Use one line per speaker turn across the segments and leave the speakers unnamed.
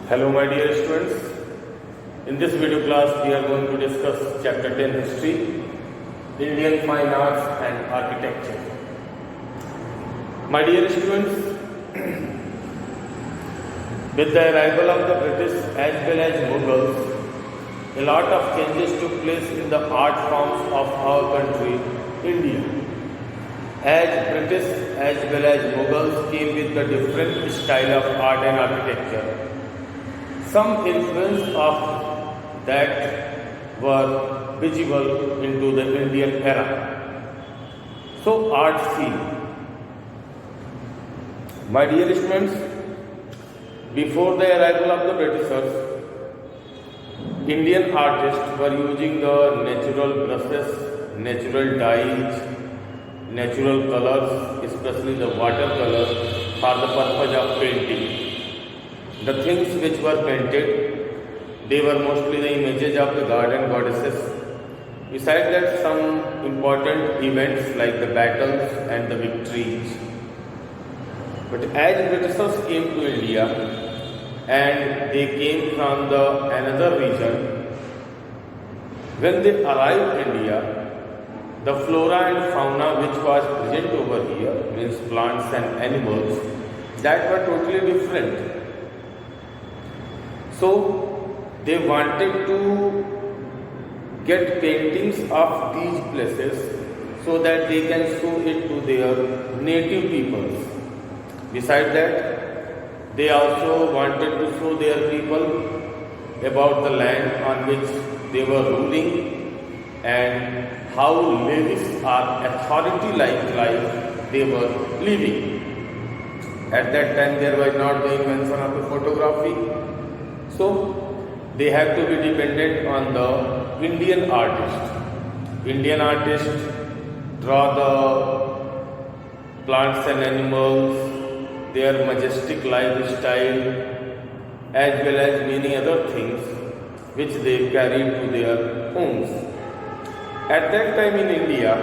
Hello my dear students, in this video class we are going to discuss chapter 10 history, Indian fine arts and architecture. My dear students, with the arrival of the British as well as Mughals, a lot of changes took place in the art forms of our country, India. As British as well as Mughals came with the different style of art and architecture, some influence of that were visible into the Indian era. So, art scene. My dear students, before the arrival of the Britishers, Indian artists were using the natural brushes, natural dyes, natural colors, especially the watercolor, for the purpose of painting. The things which were painted, they were mostly the images of the god and goddesses. Besides that, some important events like the battles and the victories. But as Britishers came to India and they came from the another region, when they arrived in India, the flora and fauna which was present over here, means plants and animals, that were totally different. So they wanted to get paintings of these places so that they can show it to their native peoples. Besides that, they also wanted to show their people about the land on which they were ruling and how lavish or authority-like life they were living. At that time, there was not the invention of the photography. So, they have to be dependent on the Indian artist. Indian artists draw the plants and animals, their majestic lifestyle, as well as many other things which they carry to their homes. At that time in India,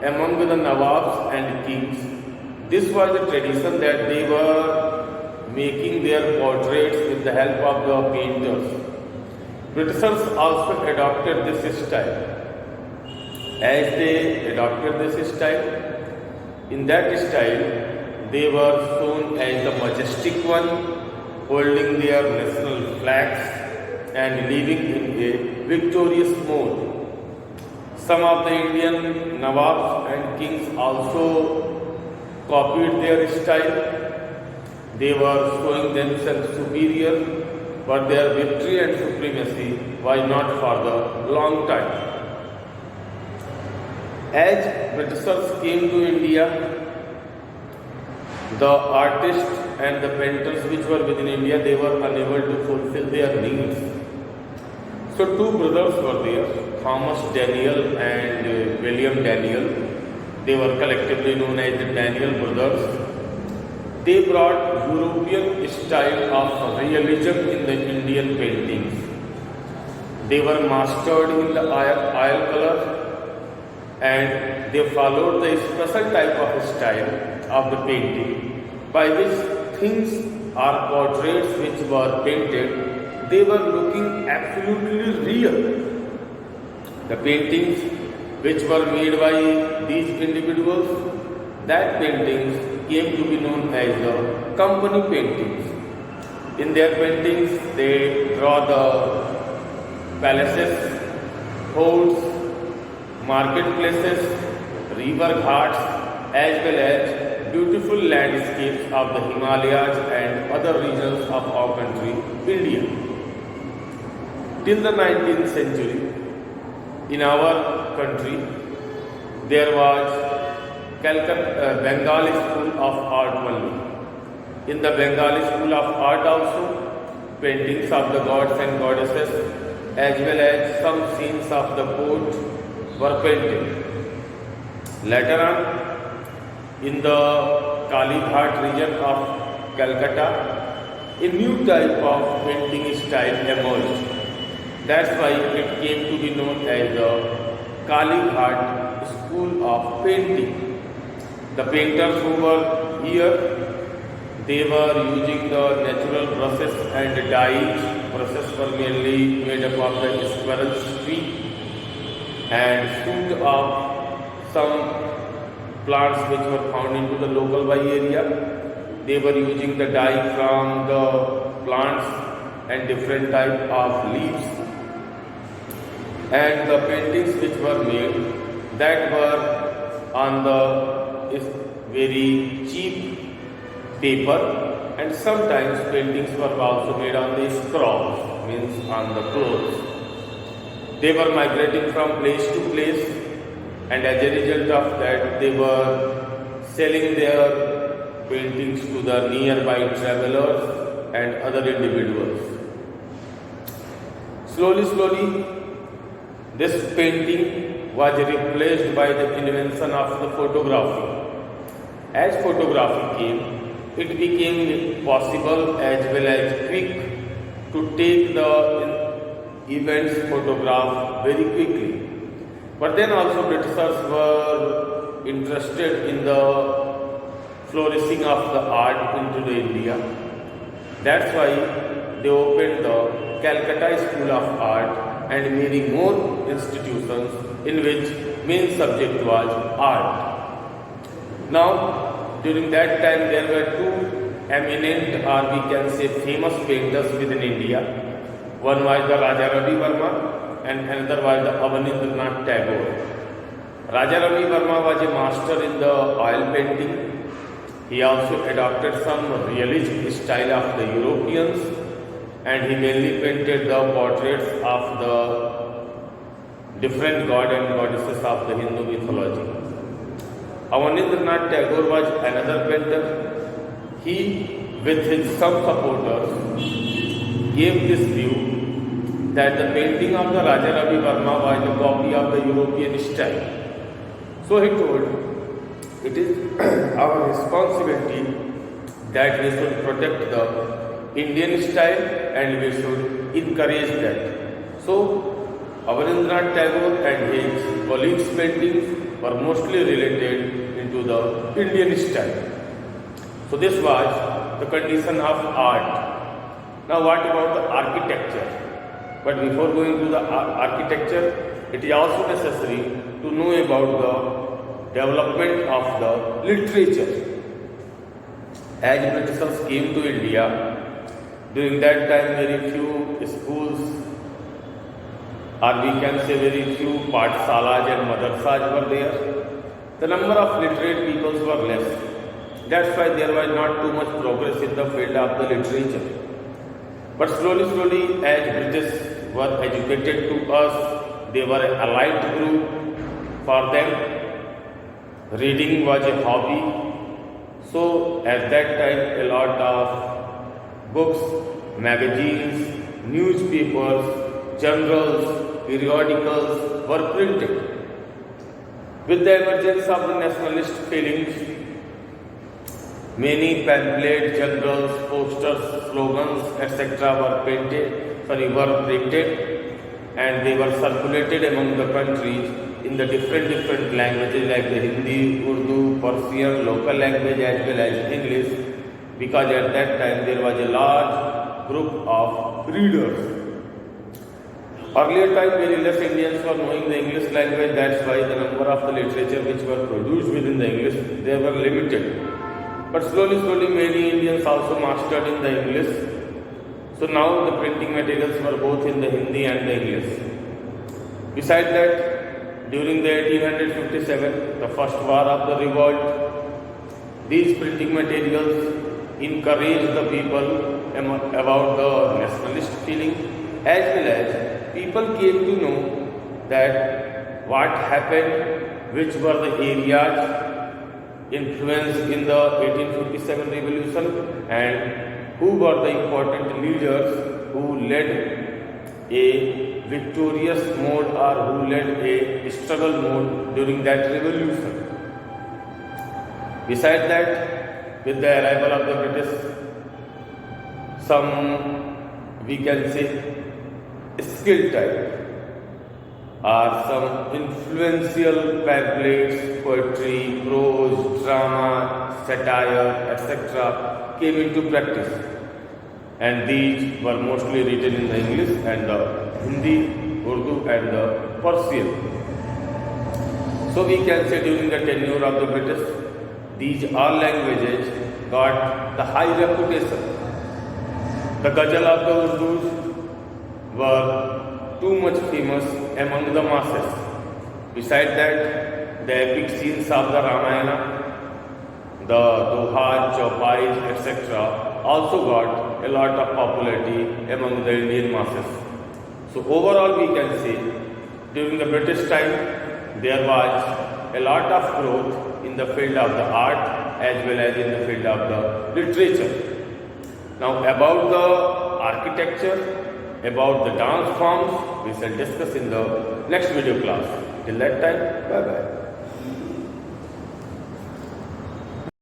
among the Nawabs and kings, this was a tradition that they were making their portraits with the help of the painters. Britishers also adopted this style. As they adopted this style, in that style, they were shown as the majestic one, holding their national flags and living in a victorious mode. Some of the Indian Nawabs and kings also copied their style. They were showing themselves superior, but their victory and supremacy was not for the long time. As Britishers came to India, the artists and the painters which were within India, they were unable to fulfill their needs. So two brothers were there, Thomas Daniel and William Daniel. They were collectively known as the Daniel brothers. They brought European style of realism in the Indian paintings. They were mastered in the oil color and they followed the special type of style of the painting by which things or portraits which were painted, they were looking absolutely real. The paintings which were made by these individuals, that paintings came to be known as the company paintings. In their paintings, they draw the palaces, forts, marketplaces, river ghats, as well as beautiful landscapes of the Himalayas and other regions of our country, India. Till the 19th century, in our country, there was Bengali School of Art only. In the Bengali School of Art also, paintings of the gods and goddesses as well as some scenes of the court were painted. Later on, in the Kali Ghat region of Calcutta, a new type of painting style emerged. That's why it came to be known as the Kali Ghat School of Painting. The painters who were here, they were using the natural several brushes and dyes. Brushes were mainly made up of the squirrel tree and shoot of some plants which were found into the local by area. They were using the dye from the plants and different type of leaves, and the paintings which were made that were on the very cheap paper, and sometimes paintings were also made on the scrolls, means on the clothes. They were migrating from place to place, and as a result of that they were selling their paintings to the nearby travelers and other individuals. Slowly, this painting was replaced by the invention of the photography. As photography came, it became possible as well as quick to take the events photograph very quickly. But then also Britishers were interested in the flourishing of the art into the India. That's why they opened the Calcutta School of Art and many more institutions in which main subject was art. Now, during that time there were two eminent, or we can say famous painters within India. One was the Raja Ravi Verma and another was the Abanindranath Tagore. Raja Ravi Verma was a master in the oil painting. He also adopted some realistic style of the Europeans, and he mainly painted the portraits of the different god and goddesses of the Hindu mythology. Abanindranath Tagore was another painter. He, with his some supporters, gave this view that the painting of the Raja Ravi Verma was a copy of the European style. So he told, it is our responsibility that we should protect the Indian style and we should encourage that. So Abanindranath Tagore and his colleagues' paintings were mostly related into the Indian style. So this was the condition of art. Now what about the architecture? But before going to the architecture, it is also necessary to know about the development of the literature. As Britishers came to India, during that time very few schools, or we can say very few pathshalas and madrasas were there. The number of literate people were less. That's why there was not too much progress in the field of the literature. But slowly, as British were educated to us, they were an allied group. For them, reading was a hobby. So at that time, a lot of books, magazines, newspapers, journals, periodicals were printed. With the emergence of the nationalist feelings, many pamphlets, journals, posters, slogans, etc. were printed, and they were circulated among the countries in the different languages like the Hindi, Urdu, Persian, local language as well as English, because at that time there was a large group of readers. Earlier time very less Indians were knowing the English language, that's why the number of the literature which were produced within the English, they were limited. But slowly many Indians also mastered in the English. So now the printing materials were both in the Hindi and the English. Besides that, during the 1857, the first war of the revolt, these printing materials encouraged the people about the nationalist feeling, as well as people came to know that what happened, which were the areas influenced in the 1857 revolution, and who were the important leaders who led a victorious mode or who led a struggle mode during that revolution. Besides that, with the arrival of the British, some, we can say, skill type or some influential pamphlets, poetry, prose, drama, satire, etc. came into practice. and these were mostly written in the English and the Hindi, Urdu and the Persian. So we can say during the tenure of the British, these all languages got the high reputation. The ghazal of the Urdus were too much famous among the masses. Besides that, the epic scenes of the Ramayana, the Dohas, Chaupais, etc. also got a lot of popularity among the Indian masses. So overall we can say during the British time there was a lot of growth in the field of the art as well as in the field of the literature. Now about the architecture, about the dance forms, we shall discuss in the next video class. Till that time, bye bye.